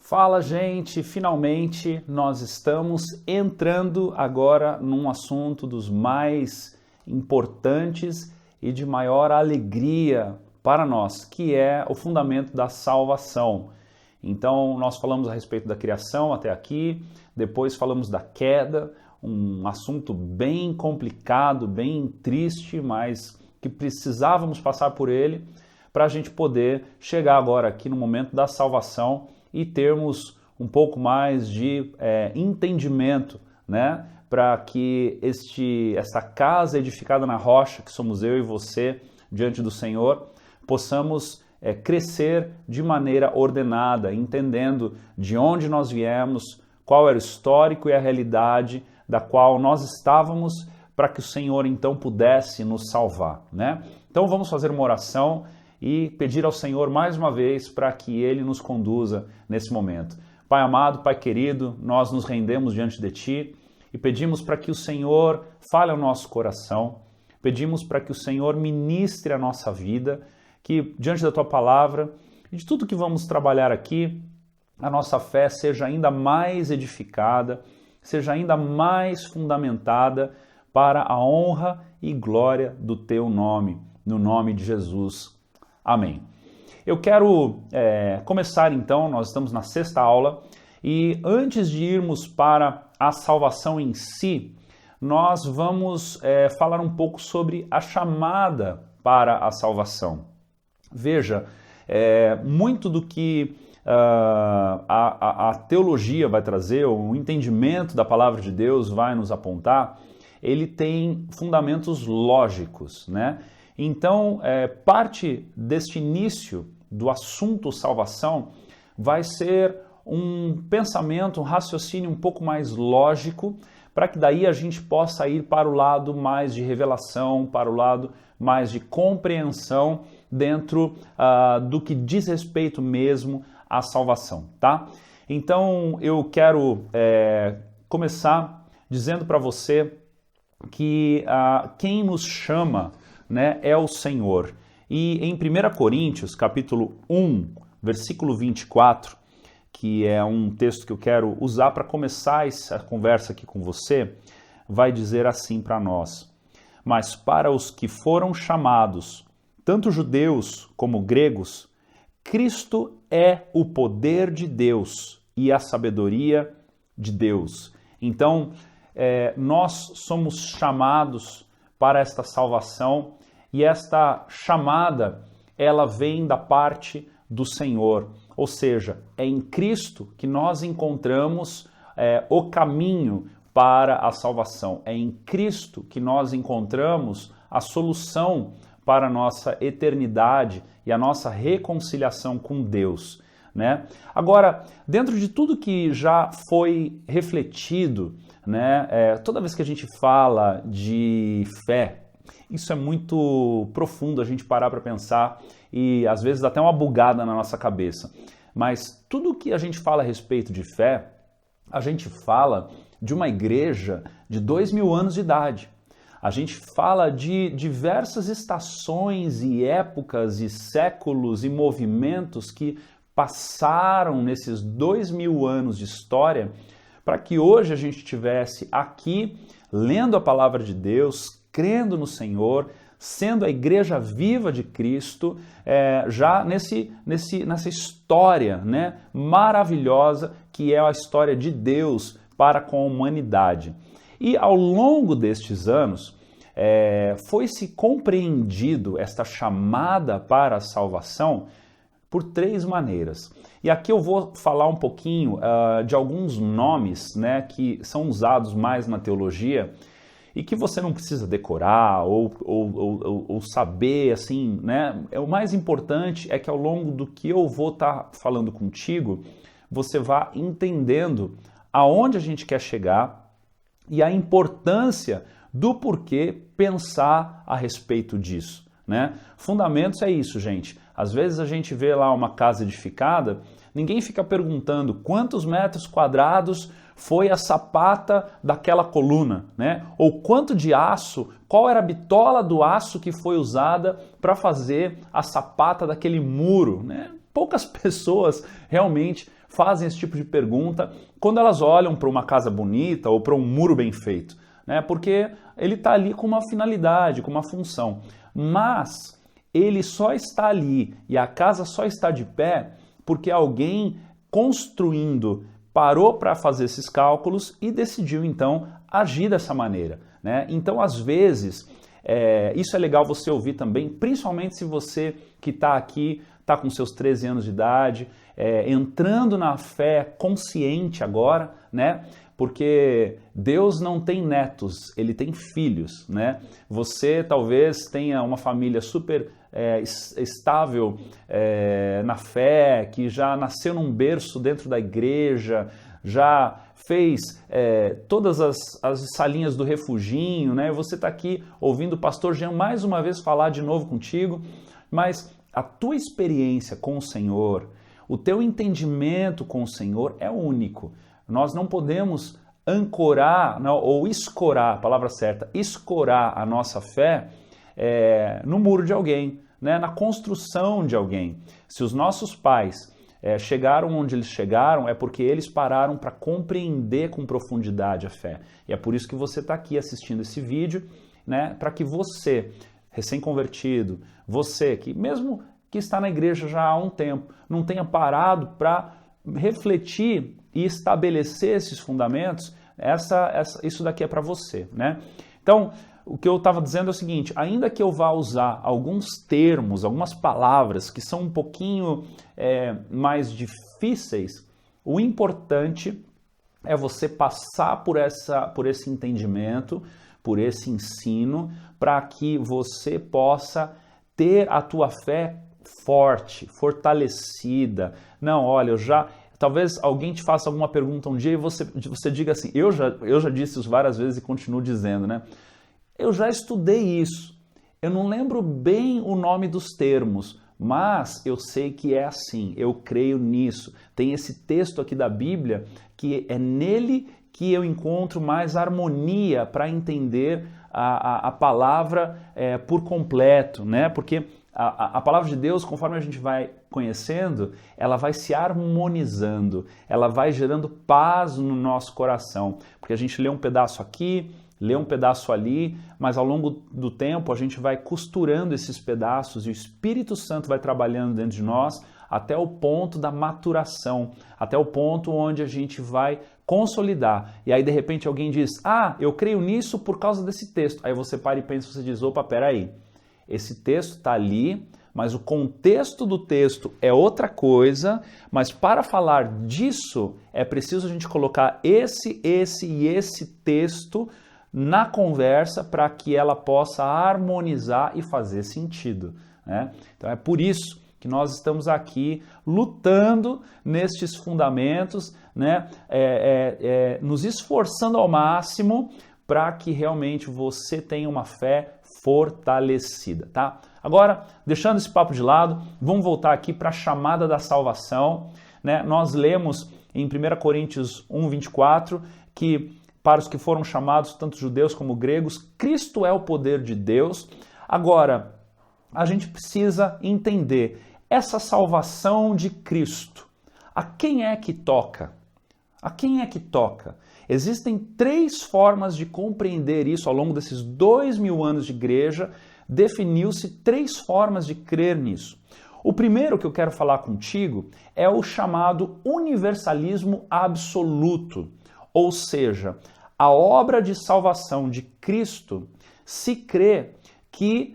Fala, gente! Finalmente nós estamos entrando agora num assunto dos mais importantes e de maior alegria para nós, que é o fundamento da salvação. Então, nós falamos a respeito da criação até aqui, depois falamos da queda, um assunto bem complicado, bem triste, mas que precisávamos passar por ele para a gente poder chegar agora aqui no momento da salvação e termos um pouco mais de entendimento, né? Para que esta casa edificada na rocha, que somos eu e você, diante do Senhor, possamos crescer de maneira ordenada, entendendo de onde nós viemos, qual era o histórico e a realidade da qual nós estávamos, para que o Senhor então pudesse nos salvar, né? Então vamos fazer uma oração e pedir ao Senhor mais uma vez para que Ele nos conduza nesse momento. Pai amado, Pai querido, nós nos rendemos diante de Ti e pedimos para que o Senhor fale ao nosso coração, pedimos para que o Senhor ministre a nossa vida, que diante da Tua palavra e de tudo que vamos trabalhar aqui, a nossa fé seja ainda mais edificada, seja ainda mais fundamentada para a honra e glória do Teu nome, no nome de Jesus. Amém. Eu quero começar então, nós estamos na 6ª aula, e antes de irmos para a salvação em si, nós vamos falar um pouco sobre a chamada para a salvação. Veja, muito do que a teologia vai trazer, o entendimento da palavra de Deus vai nos apontar, ele tem fundamentos lógicos, né? Então, parte deste início do assunto salvação vai ser um pensamento, um raciocínio um pouco mais lógico, para que daí a gente possa ir para o lado mais de revelação, para o lado mais de compreensão dentro do que diz respeito mesmo à salvação, tá? Então, eu quero começar dizendo para você que quem nos chama, né, é o Senhor. E em 1 Coríntios, capítulo 1, versículo 24, que é um texto que eu quero usar para começar essa conversa aqui com você, vai dizer assim para nós: mas para os que foram chamados, tanto judeus como gregos, Cristo é o poder de Deus e a sabedoria de Deus. Então, nós somos chamados para esta salvação, e esta chamada, ela vem da parte do Senhor, ou seja, é em Cristo que nós encontramos o caminho para a salvação, é em Cristo que nós encontramos a solução para a nossa eternidade e a nossa reconciliação com Deus, né? Agora, dentro de tudo que já foi refletido, né, toda vez que a gente fala de fé, isso é muito profundo a gente parar para pensar e às vezes dá até uma bugada na nossa cabeça. Mas tudo que a gente fala a respeito de fé, a gente fala de uma igreja de 2000 anos de idade. A gente fala de diversas estações e épocas e séculos e movimentos que passaram nesses 2000 anos de história para que hoje a gente estivesse aqui lendo a palavra de Deus, crendo no Senhor, sendo a igreja viva de Cristo, já nessa história, né, maravilhosa que é a história de Deus para com a humanidade. E ao longo destes anos, foi-se compreendido esta chamada para a salvação por 3 maneiras. E aqui eu vou falar um pouquinho de alguns nomes, né, que são usados mais na teologia, e que você não precisa decorar ou saber, assim, né? O mais importante é que ao longo do que eu vou estar falando contigo, você vá entendendo aonde a gente quer chegar e a importância do porquê pensar a respeito disso, né? Fundamentos é isso, gente. Às vezes a gente vê lá uma casa edificada, ninguém fica perguntando quantos metros quadrados foi a sapata daquela coluna, né? Ou quanto de aço, qual era a bitola do aço que foi usada para fazer a sapata daquele muro, né? Poucas pessoas realmente fazem esse tipo de pergunta quando elas olham para uma casa bonita ou para um muro bem feito, né? Porque ele está ali com uma finalidade, com uma função. Mas ele só está ali e a casa só está de pé porque alguém construindo parou para fazer esses cálculos e decidiu então agir dessa maneira, né? Então, às vezes, isso é legal você ouvir também, principalmente se você que está aqui, está com seus 13 anos de idade, entrando na fé consciente agora, né? Porque Deus não tem netos, Ele tem filhos, né? Você talvez tenha uma família super estável na fé, que já nasceu num berço dentro da igreja, já fez todas as salinhas do refuginho, né? Você está aqui ouvindo o pastor Jean mais uma vez falar de novo contigo, mas a tua experiência com o Senhor, o teu entendimento com o Senhor é único. Nós não podemos ancorar, não, ou escorar, a palavra certa, escorar a nossa fé no muro de alguém, né, na construção de alguém. Se os nossos pais chegaram onde eles chegaram, é porque eles pararam para compreender com profundidade a fé. E é por isso que você está aqui assistindo esse vídeo, né, para que você, recém-convertido, você que mesmo que está na igreja já há um tempo, não tenha parado para refletir e estabelecer esses fundamentos, isso daqui é para você, né? Então, o que eu estava dizendo é o seguinte, ainda que eu vá usar alguns termos, algumas palavras que são um pouquinho mais difíceis, o importante é você passar por esse entendimento, por esse ensino, para que você possa ter a tua fé forte, fortalecida. Não, olha, talvez alguém te faça alguma pergunta um dia e você diga assim, eu já disse isso várias vezes e continuo dizendo, né? Eu já estudei isso, eu não lembro bem o nome dos termos, mas eu sei que é assim, eu creio nisso. Tem esse texto aqui da Bíblia que é nele que eu encontro mais harmonia para entender a palavra por completo, né? Porque a palavra de Deus, conforme a gente vai conhecendo, ela vai se harmonizando, ela vai gerando paz no nosso coração, porque a gente lê um pedaço aqui, lê um pedaço ali, mas ao longo do tempo a gente vai costurando esses pedaços e o Espírito Santo vai trabalhando dentro de nós até o ponto da maturação, até o ponto onde a gente vai consolidar. E aí de repente alguém diz, eu creio nisso por causa desse texto. Aí você para e pensa, você diz, opa, peraí, esse texto está ali, mas o contexto do texto é outra coisa, mas para falar disso é preciso a gente colocar esse e esse texto na conversa para que ela possa harmonizar e fazer sentido, né? Então é por isso que nós estamos aqui lutando nestes fundamentos, né? Nos esforçando ao máximo para que realmente você tenha uma fé fortalecida, tá? Agora, deixando esse papo de lado, vamos voltar aqui para a chamada da salvação, né? Nós lemos em 1 Coríntios 1:24 que para os que foram chamados, tanto judeus como gregos, Cristo é o poder de Deus. Agora, a gente precisa entender essa salvação de Cristo. A quem é que toca? A quem é que toca? Existem 3 formas de compreender isso ao longo desses 2000 anos de igreja. Definiu-se 3 formas de crer nisso. O primeiro que eu quero falar contigo é o chamado universalismo absoluto. Ou seja, a obra de salvação de Cristo se crê que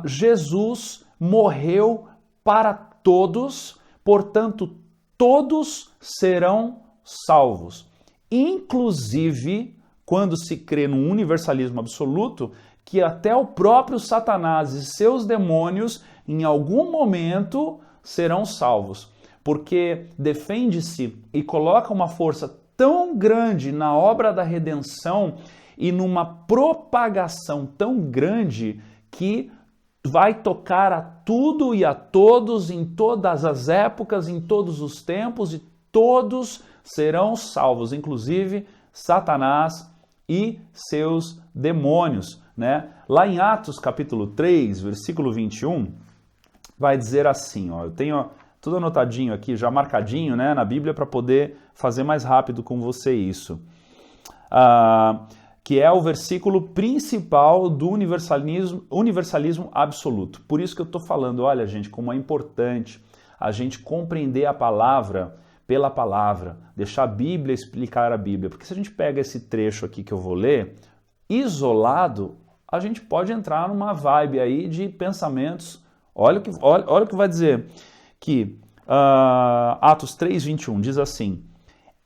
Jesus morreu para todos, portanto, todos serão salvos. Inclusive, quando se crê no universalismo absoluto, que até o próprio Satanás e seus demônios, em algum momento, serão salvos. Porque defende-se e coloca uma força tão grande na obra da redenção e numa propagação tão grande que vai tocar a tudo e a todos em todas as épocas, em todos os tempos, e todos serão salvos, inclusive Satanás e seus demônios, né? Lá em Atos capítulo 3, versículo 21, vai dizer assim, ó, eu tenho tudo anotadinho aqui, já marcadinho, né, na Bíblia para poder fazer mais rápido com você isso. Que é o versículo principal do universalismo absoluto. Por isso que eu estou falando, olha gente, como é importante a gente compreender a palavra pela palavra, deixar a Bíblia explicar a Bíblia. Porque se a gente pega esse trecho aqui que eu vou ler, isolado, a gente pode entrar numa vibe aí de pensamentos. Olha o que vai dizer, que Atos 3:21 diz assim: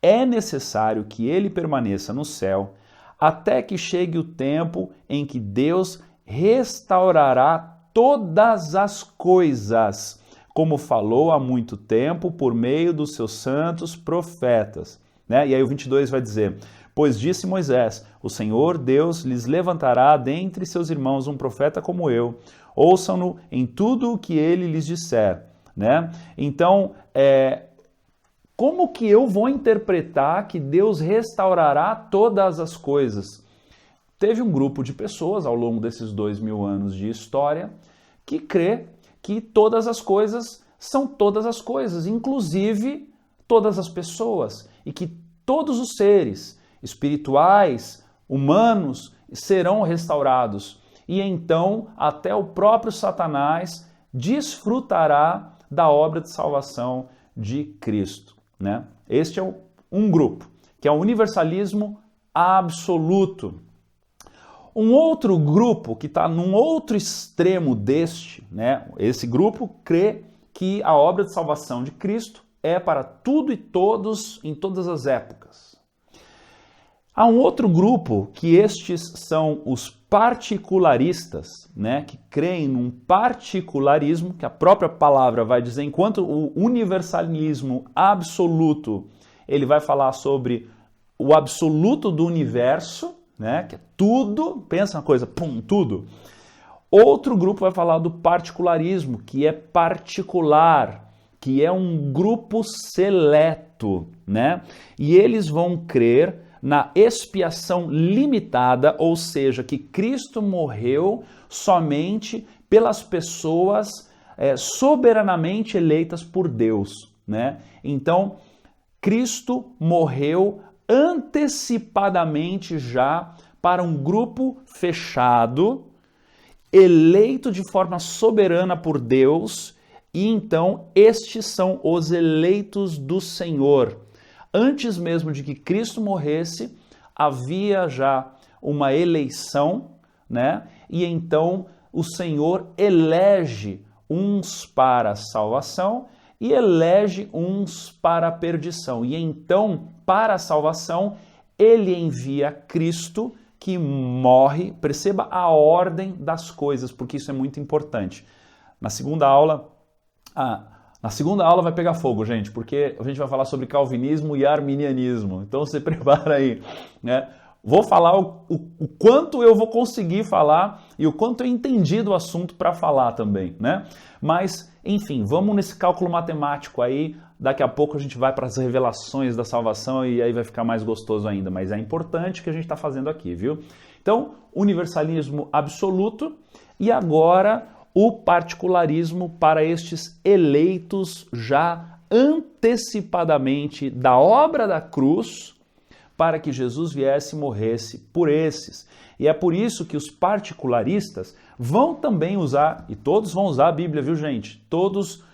é necessário que ele permaneça no céu até que chegue o tempo em que Deus restaurará todas as coisas, como falou há muito tempo por meio dos seus santos profetas. Né? E aí o 22 vai dizer: pois disse Moisés, o Senhor Deus lhes levantará dentre seus irmãos um profeta como eu, ouçam-no em tudo o que ele lhes disser. Né? Então, como que eu vou interpretar que Deus restaurará todas as coisas? Teve um grupo de pessoas ao longo desses 2000 anos de história que crê que todas as coisas são todas as coisas, inclusive todas as pessoas, e que todos os seres espirituais, humanos, serão restaurados. E então até o próprio Satanás desfrutará da obra de salvação de Cristo. Né? Este é um grupo, que é o universalismo absoluto. Um outro grupo que está num outro extremo deste, né? Esse grupo crê que a obra de salvação de Cristo é para tudo e todos, em todas as épocas. Há um outro grupo que estes são os particularistas, né, que creem num particularismo, que a própria palavra vai dizer, enquanto o universalismo absoluto, ele vai falar sobre o absoluto do universo, né, que é tudo, pensa uma coisa, pum, tudo. Outro grupo vai falar do particularismo, que é particular, que é um grupo seleto, né, e eles vão crer na expiação limitada, ou seja, que Cristo morreu somente pelas pessoas soberanamente eleitas por Deus, né? Então, Cristo morreu antecipadamente já para um grupo fechado, eleito de forma soberana por Deus, e então estes são os eleitos do Senhor. Antes mesmo de que Cristo morresse, havia já uma eleição, né? E então o Senhor elege uns para a salvação e elege uns para a perdição. E então, para a salvação, ele envia Cristo que morre. Perceba a ordem das coisas, porque isso é muito importante. Na segunda aula vai pegar fogo, gente, porque a gente vai falar sobre calvinismo e arminianismo. Então você prepara aí, né? Vou falar o quanto eu vou conseguir falar e o quanto eu entendi do assunto para falar também, né? Mas, enfim, vamos nesse cálculo matemático aí. Daqui a pouco a gente vai para as revelações da salvação e aí vai ficar mais gostoso ainda. Mas é importante o que a gente está fazendo aqui, viu? Então, universalismo absoluto e agora o particularismo para estes eleitos já antecipadamente da obra da cruz, para que Jesus viesse e morresse por esses. E é por isso que os particularistas vão também usar, e todos vão usar a Bíblia, viu gente? Todos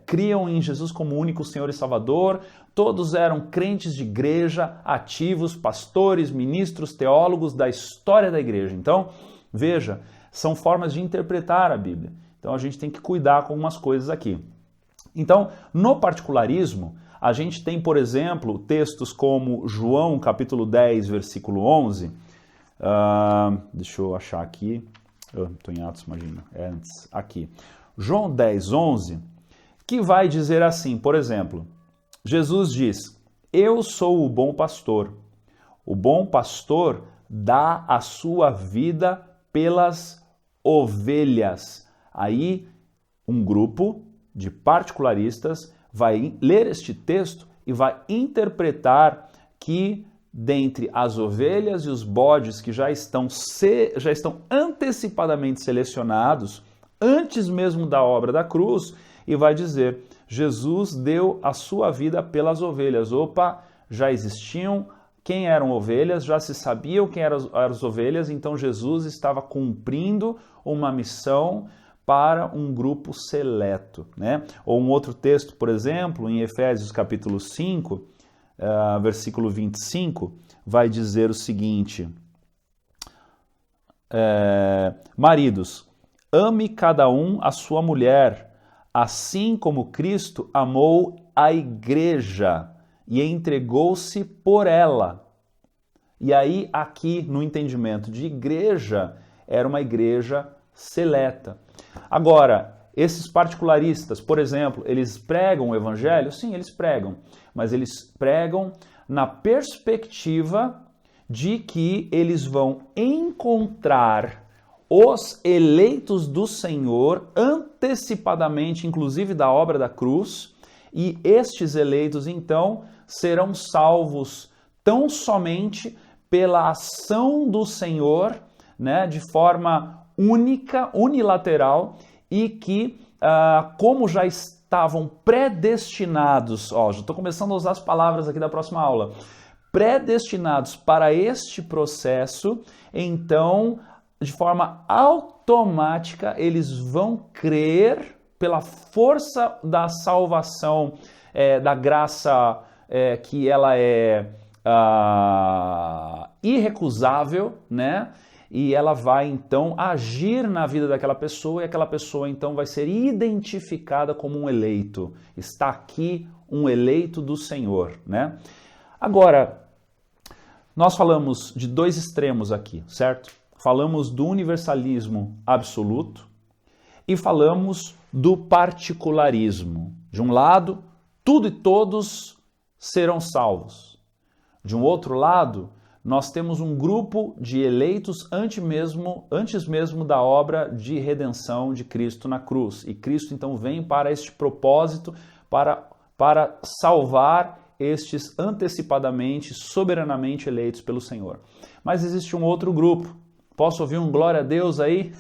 criam em Jesus como único Senhor e Salvador, todos eram crentes de igreja, ativos, pastores, ministros, teólogos da história da igreja. Então, veja, são formas de interpretar a Bíblia. Então a gente tem que cuidar com algumas coisas aqui. Então, no particularismo, a gente tem, por exemplo, textos como João capítulo 10, versículo 11. Deixa eu achar aqui. Estou em Atos, imagina. Antes, aqui. João 10, 11, que vai dizer assim, por exemplo, Jesus diz: eu sou o bom pastor. O bom pastor dá a sua vida pelas ovelhas. Aí um grupo de particularistas vai ler este texto e vai interpretar que dentre as ovelhas e os bodes que já estão antecipadamente selecionados, antes mesmo da obra da cruz, e vai dizer, Jesus deu a sua vida pelas ovelhas. Opa, já existiam quem eram ovelhas, já se sabiam quem eram as ovelhas, então Jesus estava cumprindo uma missão para um grupo seleto, né? Ou um outro texto, por exemplo, em Efésios capítulo 5, versículo 25, vai dizer o seguinte, maridos, ame cada um a sua mulher, assim como Cristo amou a igreja e entregou-se por ela. E aí, aqui, no entendimento de igreja, era uma igreja seleta. Agora, esses particularistas, por exemplo, eles pregam o evangelho? Sim, eles pregam, mas eles pregam na perspectiva de que eles vão encontrar os eleitos do Senhor antecipadamente, inclusive da obra da cruz, e estes eleitos, então, serão salvos tão somente pela ação do Senhor, né, de forma única, unilateral, e que, como já estavam predestinados, já estou começando a usar as palavras aqui da próxima aula, predestinados para este processo, então, de forma automática, eles vão crer pela força da salvação, da graça que ela é irrecusável, né? E ela vai então agir na vida daquela pessoa e aquela pessoa então vai ser identificada como um eleito. Está aqui um eleito do Senhor, né? Agora, nós falamos de dois extremos aqui, certo? Falamos do universalismo absoluto e falamos do particularismo. De um lado, tudo e todos serão salvos. De um outro lado, nós temos um grupo de eleitos antes mesmo da obra de redenção de Cristo na cruz. E Cristo então vem para este propósito, para salvar estes antecipadamente, soberanamente eleitos pelo Senhor. Mas existe um outro grupo. Posso ouvir um glória a Deus aí?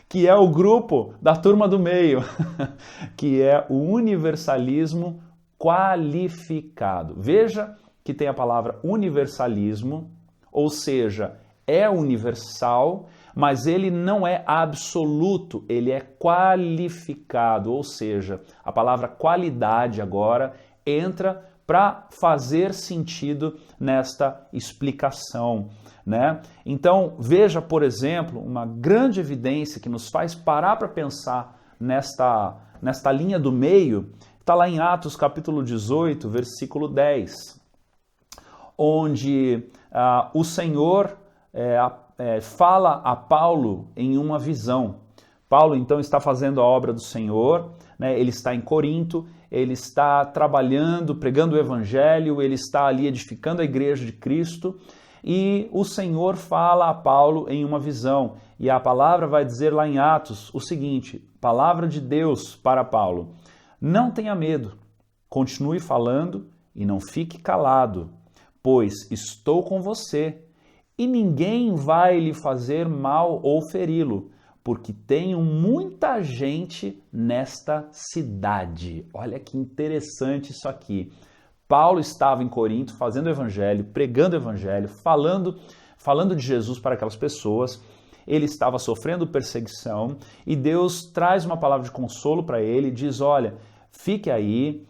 Que é o grupo da turma do meio, que é o universalismo qualificado. Veja que tem a palavra universalismo, ou seja, é universal, mas ele não é absoluto, ele é qualificado, ou seja, a palavra qualidade agora entra para fazer sentido nesta explicação, né? Então, veja, por exemplo, uma grande evidência que nos faz parar para pensar nesta linha do meio, está lá em Atos capítulo 18, versículo 10, onde o Senhor fala a Paulo em uma visão. Paulo, então, está fazendo a obra do Senhor, né? Ele está em Corinto, ele está trabalhando, pregando o Evangelho, ele está ali edificando a igreja de Cristo, e o Senhor fala a Paulo em uma visão. E a palavra vai dizer lá em Atos o seguinte, palavra de Deus para Paulo: não tenha medo, continue falando e não fique calado, pois estou com você, e ninguém vai lhe fazer mal ou feri-lo, porque tenho muita gente nesta cidade. Olha que interessante isso aqui. Paulo estava em Corinto fazendo o evangelho, pregando o evangelho, falando de Jesus para aquelas pessoas. Ele estava sofrendo perseguição e Deus traz uma palavra de consolo para ele, diz, olha, fique aí,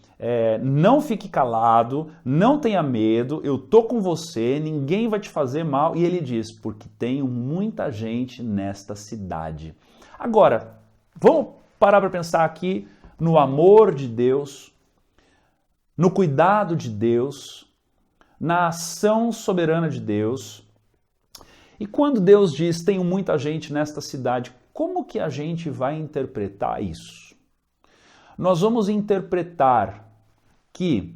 não fique calado, não tenha medo, eu tô com você, ninguém vai te fazer mal. E ele diz, porque tenho muita gente nesta cidade. Agora, vamos parar para pensar aqui no amor de Deus, no cuidado de Deus, na ação soberana de Deus. E quando Deus diz, tenho muita gente nesta cidade, como que a gente vai interpretar isso? Nós vamos interpretar que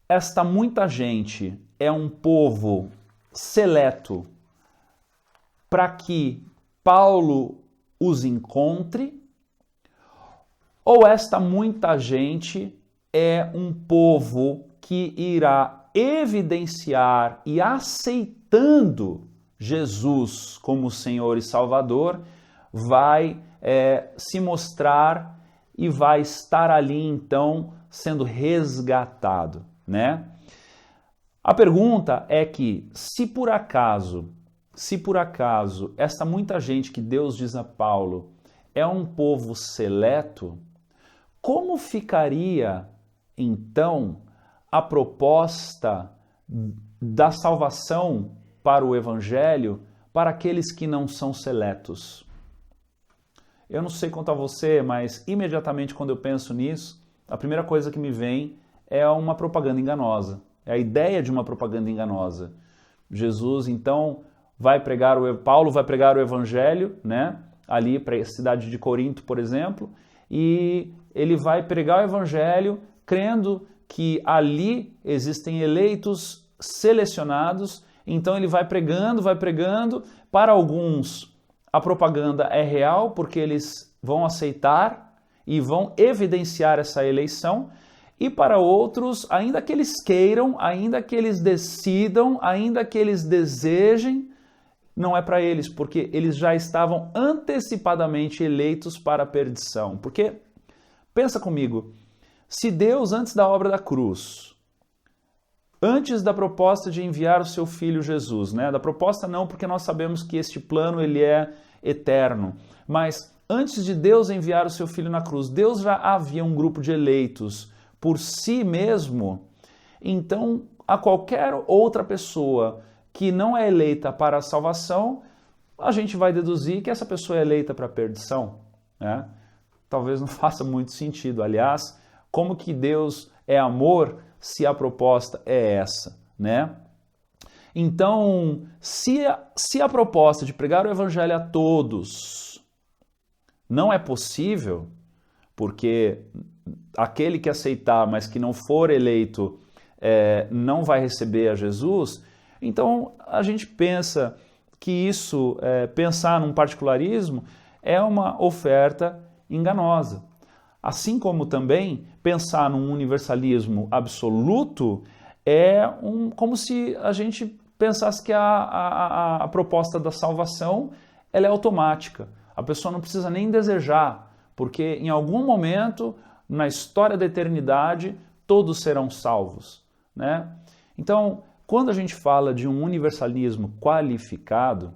esta muita gente é um povo seleto para que Paulo os encontre, Ou esta muita gente é um povo que irá evidenciar e aceitando Jesus como Senhor e Salvador, vai se mostrar e vai estar ali então sendo resgatado, né? A pergunta é que se por acaso esta muita gente que Deus diz a Paulo é um povo seleto, como ficaria então a proposta da salvação para o Evangelho para aqueles que não são seletos? Eu não sei quanto a você, mas imediatamente quando eu penso nisso, a primeira coisa que me vem é uma propaganda enganosa. É a ideia de uma propaganda enganosa. Jesus, então, Paulo vai pregar o Evangelho, né? Ali para a cidade de Corinto, por exemplo, e ele vai pregar o Evangelho crendo que ali existem eleitos selecionados, então ele vai pregando, para alguns a propaganda é real porque eles vão aceitar e vão evidenciar essa eleição, e para outros, ainda que eles queiram, ainda que eles decidam, ainda que eles desejem, não é para eles, porque eles já estavam antecipadamente eleitos para a perdição. Porque, pensa comigo, se Deus, antes da obra da cruz, antes da proposta de enviar o seu Filho Jesus, né? Da proposta não, porque nós sabemos que este plano ele é eterno, mas antes de Deus enviar o seu Filho na cruz, Deus já havia um grupo de eleitos por si mesmo, então a qualquer outra pessoa que não é eleita para a salvação, a gente vai deduzir que essa pessoa é eleita para a perdição, né? Talvez não faça muito sentido. Aliás, como que Deus é amor se a proposta é essa, né? Então, se a proposta de pregar o Evangelho a todos não é possível, porque aquele que aceitar, mas que não for eleito, não vai receber a Jesus, então a gente pensa que isso, pensar num particularismo, é uma oferta enganosa. Assim como também pensar num universalismo absoluto como se a gente pensasse que a proposta da salvação ela é automática. A pessoa não precisa nem desejar, porque em algum momento na história da eternidade todos serão salvos, né? Então, quando a gente fala de um universalismo qualificado,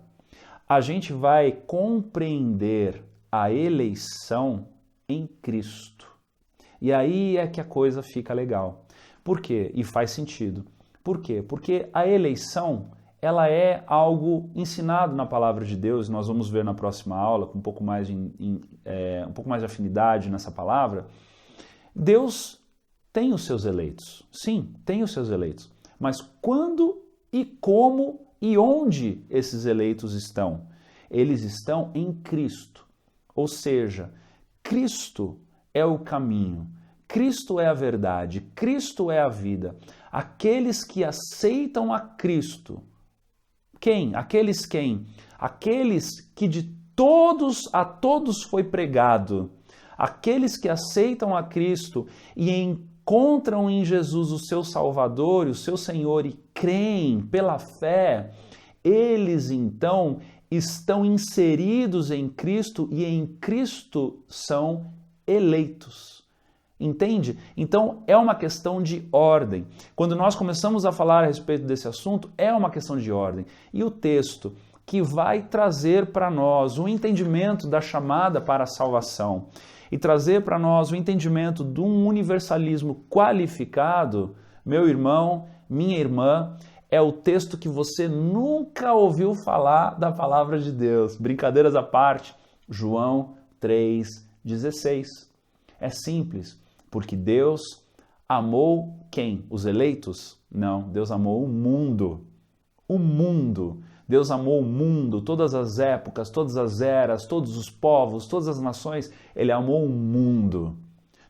a gente vai compreender a eleição em Cristo. E aí é que a coisa fica legal. Por quê? E faz sentido. Por quê? Porque a eleição, ela é algo ensinado na palavra de Deus, nós vamos ver na próxima aula, com um pouco mais de afinidade nessa palavra. Deus tem os seus eleitos. Sim, tem os seus eleitos. Mas quando e como e onde esses eleitos estão? Eles estão em Cristo. Ou seja, Cristo é o caminho, Cristo é a verdade, Cristo é a vida. Aqueles que aceitam a Cristo. Quem? Aqueles quem? Aqueles que a todos foi pregado. Aqueles que aceitam a Cristo e encontram em Jesus o seu Salvador, o seu Senhor e creem pela fé, eles então estão inseridos em Cristo e em Cristo são eleitos. Entende? Então é uma questão de ordem. Quando nós começamos a falar a respeito desse assunto, é uma questão de ordem. E o texto que vai trazer para nós o entendimento da chamada para a salvação e trazer para nós o entendimento de um universalismo qualificado, meu irmão, minha irmã, é o texto que você nunca ouviu falar da palavra de Deus. Brincadeiras à parte, João 3,16. É simples, porque Deus amou quem? Os eleitos? Não, Deus amou o mundo. O mundo. Deus amou o mundo, todas as épocas, todas as eras, todos os povos, todas as nações. Ele amou o mundo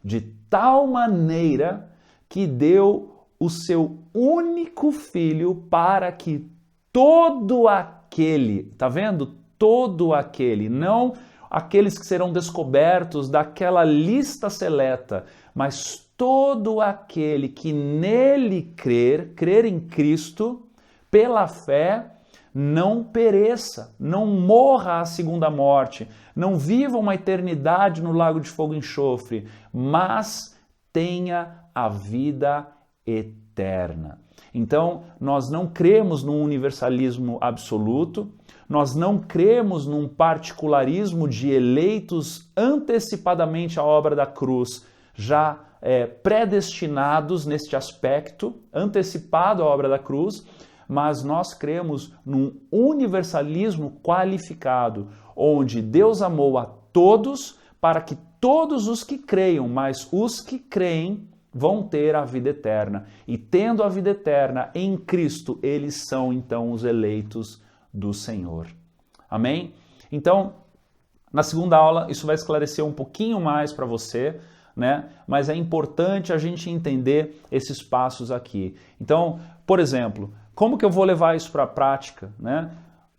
de tal maneira que deu o seu único filho para que todo aquele, tá vendo? Todo aquele, não aqueles que serão descobertos daquela lista seleta, mas todo aquele que nele crer em Cristo, pela fé, não pereça, não morra a segunda morte, não viva uma eternidade no lago de fogo e enxofre, mas tenha a vida eterna. Então, nós não cremos num universalismo absoluto, nós não cremos num particularismo de eleitos antecipadamente à obra da cruz, já predestinados neste aspecto, antecipado à obra da cruz, mas nós cremos num universalismo qualificado, onde Deus amou a todos para que todos os que creiam, mas os que creem vão ter a vida eterna. E tendo a vida eterna em Cristo, eles são então os eleitos do Senhor. Amém? Então, na segunda aula, isso vai esclarecer um pouquinho mais para você, né? Mas é importante a gente entender esses passos aqui. Então, por exemplo, como que eu vou levar isso para a prática, né?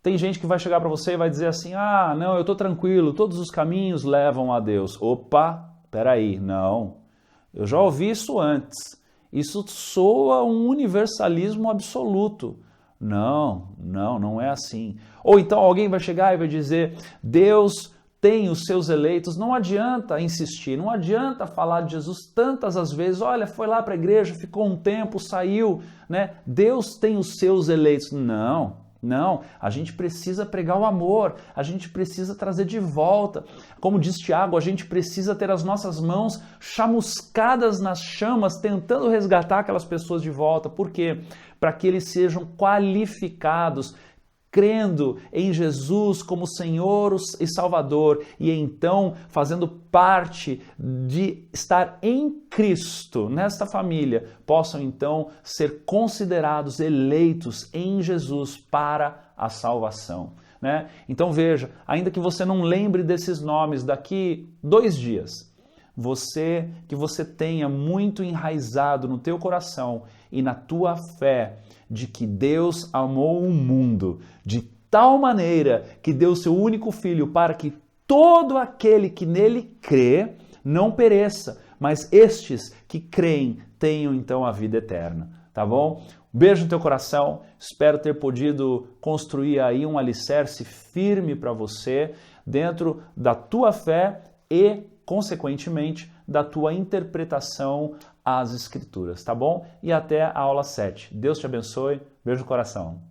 Tem gente que vai chegar para você e vai dizer assim, ah, não, eu estou tranquilo, todos os caminhos levam a Deus. Opa, peraí, não. Eu já ouvi isso antes. Isso soa um universalismo absoluto. Não é assim. Ou então alguém vai chegar e vai dizer, Deus tem os seus eleitos. Não adianta insistir, não adianta falar de Jesus tantas as vezes. Olha, foi lá para a igreja, ficou um tempo, saiu, né? Deus tem os seus eleitos. Não, a gente precisa pregar o amor, a gente precisa trazer de volta. Como diz Tiago, a gente precisa ter as nossas mãos chamuscadas nas chamas, tentando resgatar aquelas pessoas de volta. Por quê? Para que eles sejam qualificados, crendo em Jesus como Senhor e Salvador, e então fazendo parte de estar em Cristo, nesta família, possam então ser considerados eleitos em Jesus para a salvação, né? Então veja, ainda que você não lembre desses nomes daqui 2 dias, que você tenha muito enraizado no teu coração e na tua fé de que Deus amou o mundo de tal maneira que deu seu único filho para que todo aquele que nele crê não pereça, mas estes que creem tenham então a vida eterna, tá bom? Um beijo no teu coração, espero ter podido construir aí um alicerce firme para você dentro da tua fé e, consequentemente, da tua interpretação às Escrituras, tá bom? E até a aula 7. Deus te abençoe. Beijo no coração.